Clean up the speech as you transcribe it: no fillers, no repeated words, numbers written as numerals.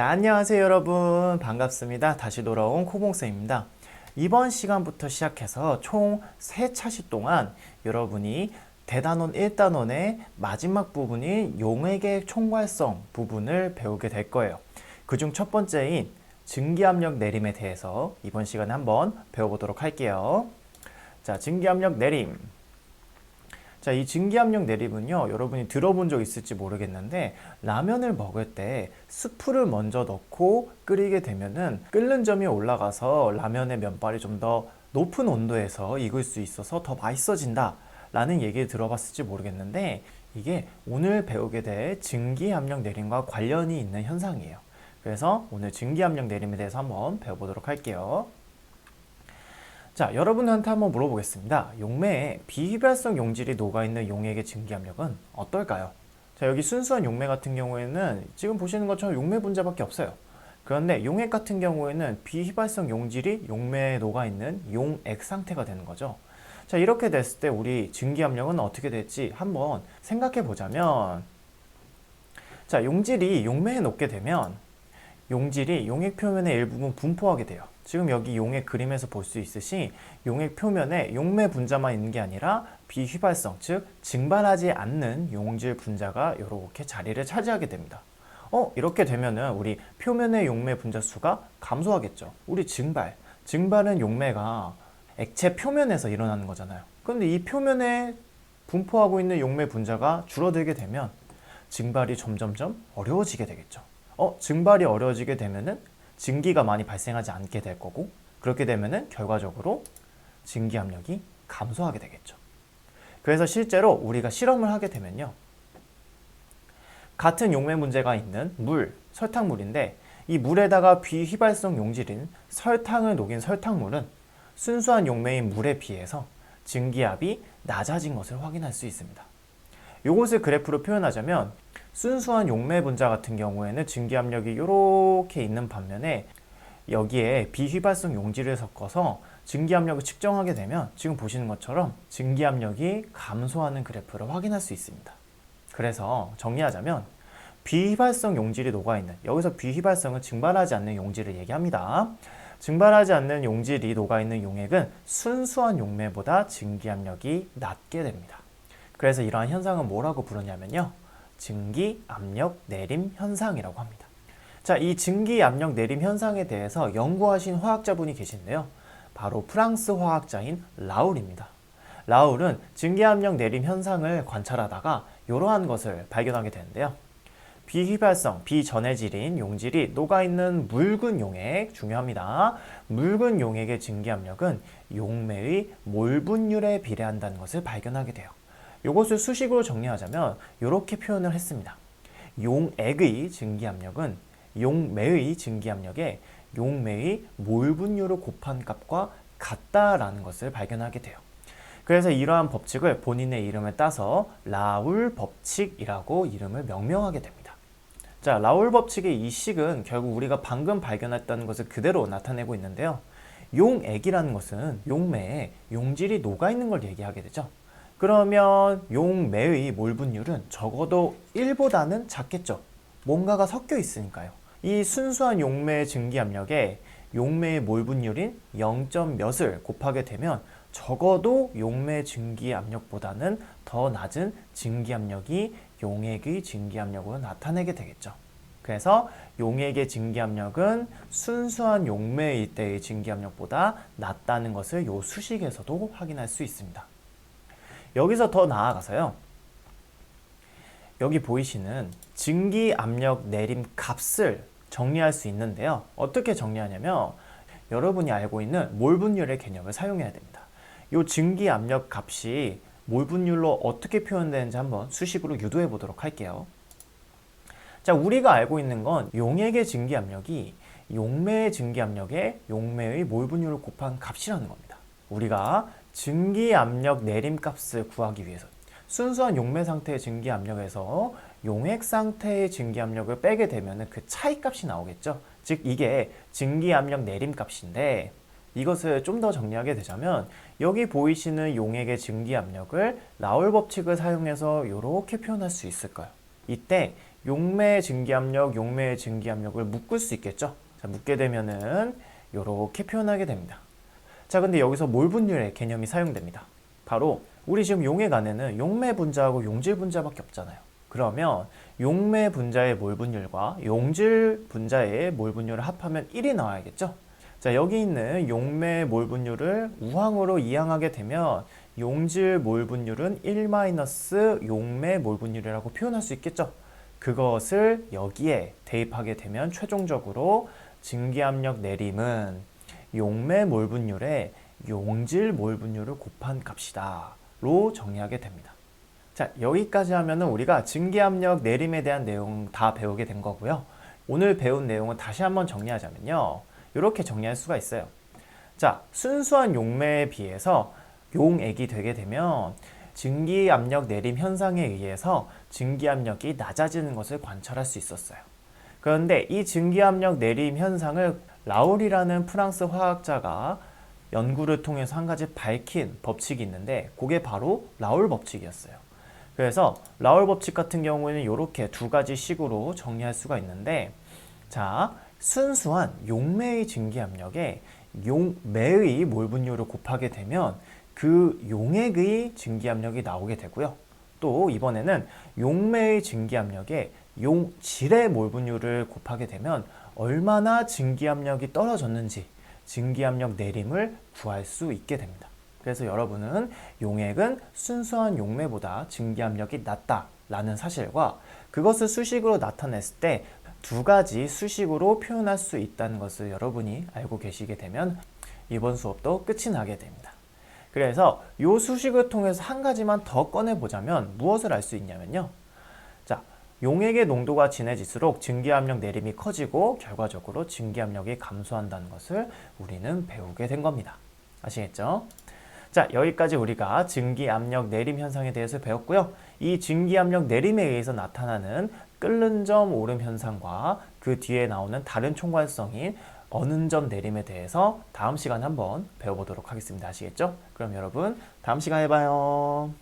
자, 안녕하세요 여러분. 반갑습니다. 다시 돌아온 코봉쌤입니다. 이번 시간부터 시작해서 총 3차시 동안 여러분이 대단원 1단원의 마지막 부분인 용액의 총괄성 부분을 배우게 될 거예요. 그중 첫 번째인 증기압력 내림에 대해서 이번 시간에 한번 배워보도록 할게요. 자, 증기압력 내림. 자, 이 증기압력 내림은요, 여러분이 들어본 적 있을지 모르겠는데 라면을 먹을 때 스프를 먼저 넣고 끓이게 되면은 끓는 점이 올라가서 라면의 면발이 좀 더 높은 온도에서 익을 수 있어서 더 맛있어진다 라는 얘기를 들어봤을지 모르겠는데, 이게 오늘 배우게 될 증기압력 내림과 관련이 있는 현상이에요. 그래서 오늘 증기압력 내림에 대해서 한번 배워보도록 할게요. 자, 여러분한테 한번 물어보겠습니다. 용매에 비휘발성 용질이 녹아있는 용액의 증기압력은 어떨까요? 자, 여기 순수한 용매 같은 경우에는 지금 보시는 것처럼 용매 분자밖에 없어요. 그런데 용액 같은 경우에는 비휘발성 용질이 용매에 녹아있는 용액 상태가 되는 거죠. 자, 이렇게 됐을 때 우리 증기압력은 어떻게 될지 한번 생각해 보자면, 자, 용질이 용매에 녹게 되면 용질이 용액 표면의 일부분 분포하게 돼요. 지금 여기 용액 그림에서 볼 수 있듯이 용액 표면에 용매 분자만 있는 게 아니라 비휘발성, 즉 증발하지 않는 용질 분자가 이렇게 자리를 차지하게 됩니다. 이렇게 되면은 우리 표면의 용매 분자 수가 감소하겠죠. 우리 증발은 용매가 액체 표면에서 일어나는 거잖아요. 그런데 이 표면에 분포하고 있는 용매 분자가 줄어들게 되면 증발이 점점점 어려워지게 되겠죠. 증발이 어려워지게 되면은 증기가 많이 발생하지 않게 될 거고, 그렇게 되면은 결과적으로 증기압력이 감소하게 되겠죠. 그래서 실제로 우리가 실험을 하게 되면요, 같은 용매 문제가 있는 물, 설탕물인데 이 물에다가 비휘발성 용질인 설탕을 녹인 설탕물은 순수한 용매인 물에 비해서 증기압이 낮아진 것을 확인할 수 있습니다. 이것을 그래프로 표현하자면 순수한 용매 분자 같은 경우에는 증기압력이 이렇게 있는 반면에 여기에 비휘발성 용질을 섞어서 증기압력을 측정하게 되면 지금 보시는 것처럼 증기압력이 감소하는 그래프를 확인할 수 있습니다. 그래서 정리하자면 비휘발성 용질이 녹아있는, 여기서 비휘발성은 증발하지 않는 용질을 얘기합니다. 증발하지 않는 용질이 녹아있는 용액은 순수한 용매보다 증기압력이 낮게 됩니다. 그래서 이러한 현상은 뭐라고 부르냐면요, 증기압력 내림 현상이라고 합니다. 자, 이 증기압력 내림 현상에 대해서 연구하신 화학자분이 계신데요, 바로 프랑스 화학자인 라울입니다. 라울은 증기압력 내림 현상을 관찰하다가 이러한 것을 발견하게 되는데요, 비휘발성, 비전해질인 용질이 녹아있는 묽은 용액, 중요합니다. 묽은 용액의 증기압력은 용매의 몰 분율에 비례한다는 것을 발견하게 돼요. 이것을 수식으로 정리하자면 이렇게 표현을 했습니다. 용액의 증기압력은 용매의 증기압력에 용매의 몰 분율을 곱한 값과 같다라는 것을 발견하게 돼요. 그래서 이러한 법칙을 본인의 이름을 따서 라울 법칙이라고 이름을 명명하게 됩니다. 자, 라울 법칙의 이 식은 결국 우리가 방금 발견했다는 것을 그대로 나타내고 있는데요, 용액이라는 것은 용매에 용질이 녹아있는 걸 얘기하게 되죠. 그러면 용매의 몰 분율은 적어도 1보다는 작겠죠. 뭔가가 섞여 있으니까요. 이 순수한 용매의 증기압력에 용매의 몰 분율인 0. 몇을 곱하게 되면 적어도 용매 증기압력보다는 더 낮은 증기압력이 용액의 증기압력으로 나타내게 되겠죠. 그래서 용액의 증기압력은 순수한 용매일 때의 증기압력보다 낮다는 것을 이 수식에서도 확인할 수 있습니다. 여기서 더 나아가서요, 여기 보이시는 증기압력 내림 값을 정리할 수 있는데요, 어떻게 정리하냐면 여러분이 알고 있는 몰 분율의 개념을 사용해야 됩니다. 이 증기압력 값이 몰 분율로 어떻게 표현되는지 한번 수식으로 유도해 보도록 할게요. 자, 우리가 알고 있는 건 용액의 증기압력이 용매의 증기압력에 용매의 몰 분율을 곱한 값이라는 겁니다. 우리가 증기압력 내림 값을 구하기 위해서 순수한 용매 상태의 증기압력에서 용액 상태의 증기압력을 빼게 되면 그 차이 값이 나오겠죠. 즉 이게 증기압력 내림 값인데, 이것을 좀 더 정리하게 되자면 여기 보이시는 용액의 증기압력을 라울 법칙을 사용해서 이렇게 표현할 수 있을 거예요. 이때 용매 증기압력, 용매 증기압력을 묶을 수 있겠죠. 자, 묶게 되면은 이렇게 표현하게 됩니다. 자, 근데 여기서 몰 분율의 개념이 사용됩니다. 바로 우리 지금 용액 안에는 용매 분자하고 용질 분자밖에 없잖아요. 그러면 용매 분자의 몰 분율과 용질 분자의 몰 분율을 합하면 1이 나와야겠죠. 자, 여기 있는 용매 몰 분율을 우항으로 이항하게 되면 용질 몰 분율은 1- 용매 몰 분율이라고 표현할 수 있겠죠. 그것을 여기에 대입하게 되면 최종적으로 증기압력 내림은 용매 몰 분율에 용질 몰 분율을 곱한 값이다로 정의하게 됩니다. 자, 여기까지 하면은 우리가 증기압력 내림에 대한 내용 다 배우게 된 거고요. 오늘 배운 내용은 다시 한번 정리하자면요. 이렇게 정리할 수가 있어요. 자, 순수한 용매에 비해서 용액이 되게 되면 증기압력 내림 현상에 의해서 증기압력이 낮아지는 것을 관찰할 수 있었어요. 그런데 이 증기압력 내림 현상을 라울이라는 프랑스 화학자가 연구를 통해서 한 가지 밝힌 법칙이 있는데 그게 바로 라울 법칙이었어요. 그래서 라울 법칙 같은 경우에는 이렇게 두 가지 식으로 정리할 수가 있는데, 자, 순수한 용매의 증기압력에 용매의 몰 분율을 곱하게 되면 그 용액의 증기압력이 나오게 되고요. 또 이번에는 용매의 증기압력에 용질의 몰 분율을 곱하게 되면 얼마나 증기압력이 떨어졌는지 증기압력 내림을 구할 수 있게 됩니다. 그래서 여러분은 용액은 순수한 용매보다 증기압력이 낮다라는 사실과 그것을 수식으로 나타냈을 때 두 가지 수식으로 표현할 수 있다는 것을 여러분이 알고 계시게 되면 이번 수업도 끝이 나게 됩니다. 그래서 이 수식을 통해서 한 가지만 더 꺼내보자면 무엇을 알 수 있냐면요. 자, 용액의 농도가 진해질수록 증기압력 내림이 커지고 결과적으로 증기압력이 감소한다는 것을 우리는 배우게 된 겁니다. 아시겠죠? 자, 여기까지 우리가 증기압력 내림 현상에 대해서 배웠고요. 이 증기압력 내림에 의해서 나타나는 끓는 점 오름 현상과 그 뒤에 나오는 다른 총괄성인 어는 점 내림에 대해서 다음 시간에 한번 배워보도록 하겠습니다. 아시겠죠? 그럼 여러분 다음 시간에 봐요.